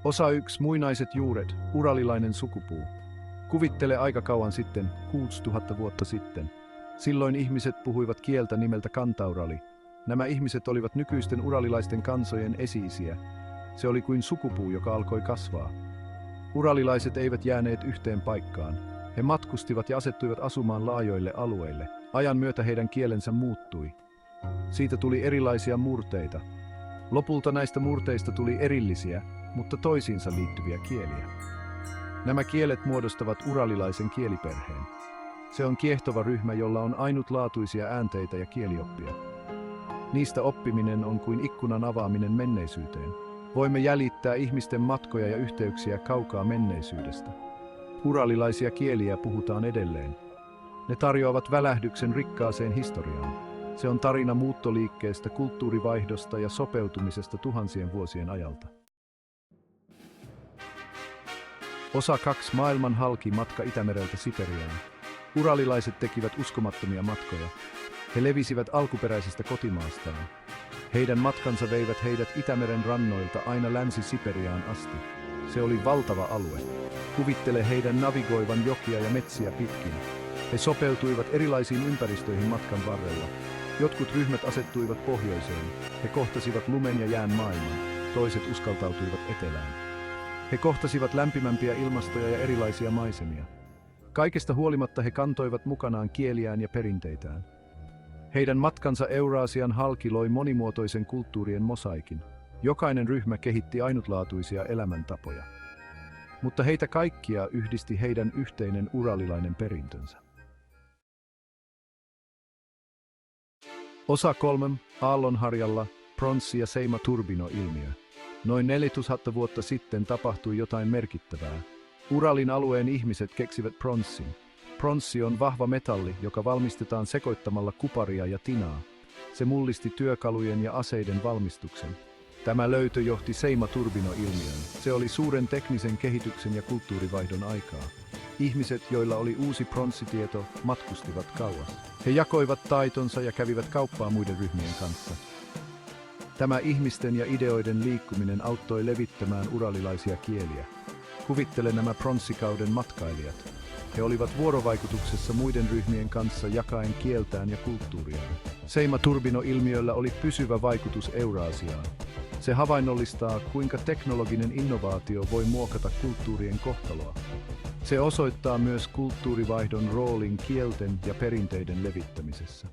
Osa 1. Muinaiset juuret, uralilainen sukupuu. Kuvittele aika kauan sitten, 6000 vuotta sitten. Silloin ihmiset puhuivat kieltä nimeltä kantaurali. Nämä ihmiset olivat nykyisten uralilaisten kansojen esi-isiä. Se oli kuin sukupuu, joka alkoi kasvaa. Uralilaiset eivät jääneet yhteen paikkaan. He matkustivat ja asettuivat asumaan laajoille alueille. Ajan myötä heidän kielensä muuttui. Siitä tuli erilaisia murteita. Lopulta näistä murteista tuli erillisiä, mutta toisiinsa liittyviä kieliä. Nämä kielet muodostavat uralilaisen kieliperheen. Se on kiehtova ryhmä, jolla on ainutlaatuisia äänteitä ja kielioppia. Niistä oppiminen on kuin ikkunan avaaminen menneisyyteen. Voimme jäljittää ihmisten matkoja ja yhteyksiä kaukaa menneisyydestä. Uralilaisia kieliä puhutaan edelleen. Ne tarjoavat välähdyksen rikkaaseen historiaan. Se on tarina muuttoliikkeestä, kulttuurivaihdosta ja sopeutumisesta tuhansien vuosien ajalta. Osa 2. Maailman halki matka Itämereltä Siperiaan. Uralilaiset tekivät uskomattomia matkoja. He levisivät alkuperäisestä kotimaastaan. Heidän matkansa veivät heidät Itämeren rannoilta aina Länsi-Siperiaan asti. Se oli valtava alue. Kuvittele heidän navigoivan jokia ja metsiä pitkin. He sopeutuivat erilaisiin ympäristöihin matkan varrella. Jotkut ryhmät asettuivat pohjoiseen. He kohtasivat lumen ja jään maailman. Toiset uskaltautuivat etelään. He kohtasivat lämpimämpiä ilmastoja ja erilaisia maisemia. Kaikesta huolimatta he kantoivat mukanaan kieliään ja perinteitään. Heidän matkansa Euraasian halki loi monimuotoisen kulttuurien mosaikin. Jokainen ryhmä kehitti ainutlaatuisia elämäntapoja. Mutta heitä kaikkia yhdisti heidän yhteinen uralilainen perintönsä. Osa 3. Aallonharjalla pronssi- ja seimaturbino-ilmiö. Noin 4000 vuotta sitten tapahtui jotain merkittävää. Uralin alueen ihmiset keksivät pronssin. Pronssi on vahva metalli, joka valmistetaan sekoittamalla kuparia ja tinaa. Se mullisti työkalujen ja aseiden valmistuksen. Tämä löytö johti seimaturbino-ilmiöön. Se oli suuren teknisen kehityksen ja kulttuurivaihdon aikaa. Ihmiset, joilla oli uusi pronssitieto, matkustivat kauas. He jakoivat taitonsa ja kävivät kauppaa muiden ryhmien kanssa. Tämä ihmisten ja ideoiden liikkuminen auttoi levittämään uralilaisia kieliä. Kuvittele nämä pronssikauden matkailijat. He olivat vuorovaikutuksessa muiden ryhmien kanssa jakaen kieltään ja kulttuuriaan. Seimaturbino-ilmiöllä oli pysyvä vaikutus Euraasiaan. Se havainnollistaa, kuinka teknologinen innovaatio voi muokata kulttuurien kohtaloa. Se osoittaa myös kulttuurivaihdon roolin kielten ja perinteiden levittämisessä.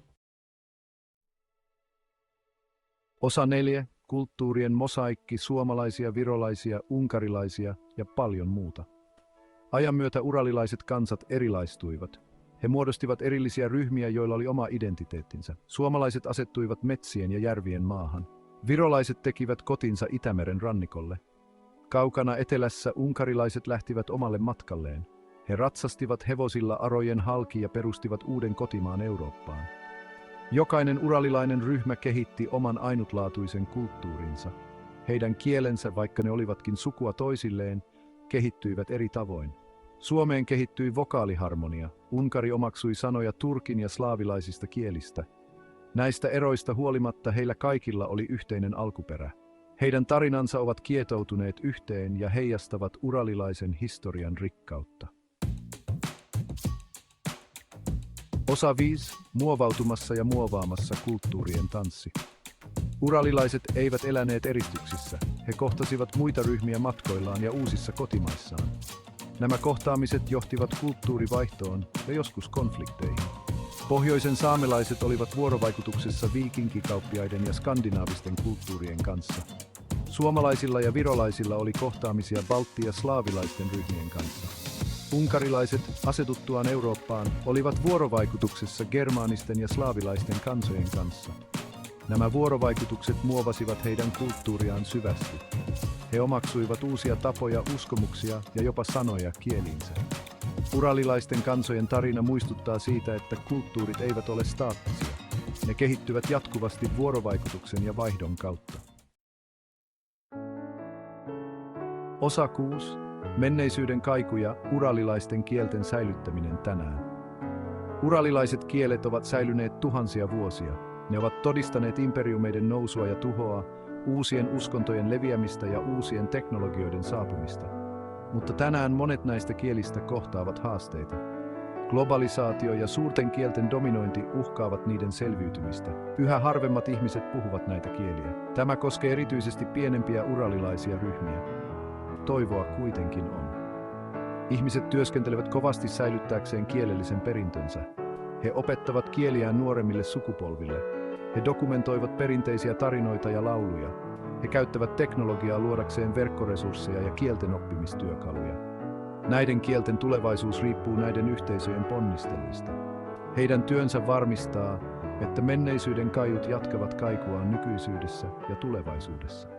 Osa 4. Kulttuurien mosaikki, suomalaisia, virolaisia, unkarilaisia ja paljon muuta. Ajan myötä uralilaiset kansat erilaistuivat. He muodostivat erillisiä ryhmiä, joilla oli oma identiteettinsä. Suomalaiset asettuivat metsien ja järvien maahan. Virolaiset tekivät kotinsa Itämeren rannikolle. Kaukana etelässä unkarilaiset lähtivät omalle matkalleen. He ratsastivat hevosilla arojen halki ja perustivat uuden kotimaan Eurooppaan. Jokainen uralilainen ryhmä kehitti oman ainutlaatuisen kulttuurinsa. Heidän kielensä, vaikka ne olivatkin sukua toisilleen, kehittyivät eri tavoin. Suomeen kehittyi vokaaliharmonia. Unkari omaksui sanoja turkin ja slaavilaisista kielistä. Näistä eroista huolimatta heillä kaikilla oli yhteinen alkuperä. Heidän tarinansa ovat kietoutuneet yhteen ja heijastavat uralilaisen historian rikkautta. Osa 5. Muovautumassa ja muovaamassa kulttuurien tanssi. Uralilaiset eivät eläneet eristyksissä. He kohtasivat muita ryhmiä matkoillaan ja uusissa kotimaissaan. Nämä kohtaamiset johtivat kulttuurivaihtoon ja joskus konflikteihin. Pohjoisen saamelaiset olivat vuorovaikutuksessa viikinkikauppiaiden ja skandinaavisten kulttuurien kanssa. Suomalaisilla ja virolaisilla oli kohtaamisia baltti- ja slaavilaisten ryhmien kanssa. Unkarilaiset, asetuttuaan Eurooppaan, olivat vuorovaikutuksessa germaanisten ja slaavilaisten kansojen kanssa. Nämä vuorovaikutukset muovasivat heidän kulttuuriaan syvästi. He omaksuivat uusia tapoja, uskomuksia ja jopa sanoja kieliinsä. Uralilaisten kansojen tarina muistuttaa siitä, että kulttuurit eivät ole staattisia. Ne kehittyvät jatkuvasti vuorovaikutuksen ja vaihdon kautta. Osa 6. Menneisyyden kaiku ja uralilaisten kielten säilyttäminen tänään. Uralilaiset kielet ovat säilyneet tuhansia vuosia. Ne ovat todistaneet imperiumeiden nousua ja tuhoa, uusien uskontojen leviämistä ja uusien teknologioiden saapumista. Mutta tänään monet näistä kielistä kohtaavat haasteita. Globalisaatio ja suurten kielten dominointi uhkaavat niiden selviytymistä. Yhä harvemmat ihmiset puhuvat näitä kieliä. Tämä koskee erityisesti pienempiä uralilaisia ryhmiä. Toivoa kuitenkin on. Ihmiset työskentelevät kovasti säilyttääkseen kielellisen perintönsä. He opettavat kieliään nuoremmille sukupolville. He dokumentoivat perinteisiä tarinoita ja lauluja. He käyttävät teknologiaa luodakseen verkkoresursseja ja kielten oppimistyökaluja. Näiden kielten tulevaisuus riippuu näiden yhteisöjen ponnisteluista. Heidän työnsä varmistaa, että menneisyyden kaiut jatkavat kaikuaan nykyisyydessä ja tulevaisuudessa.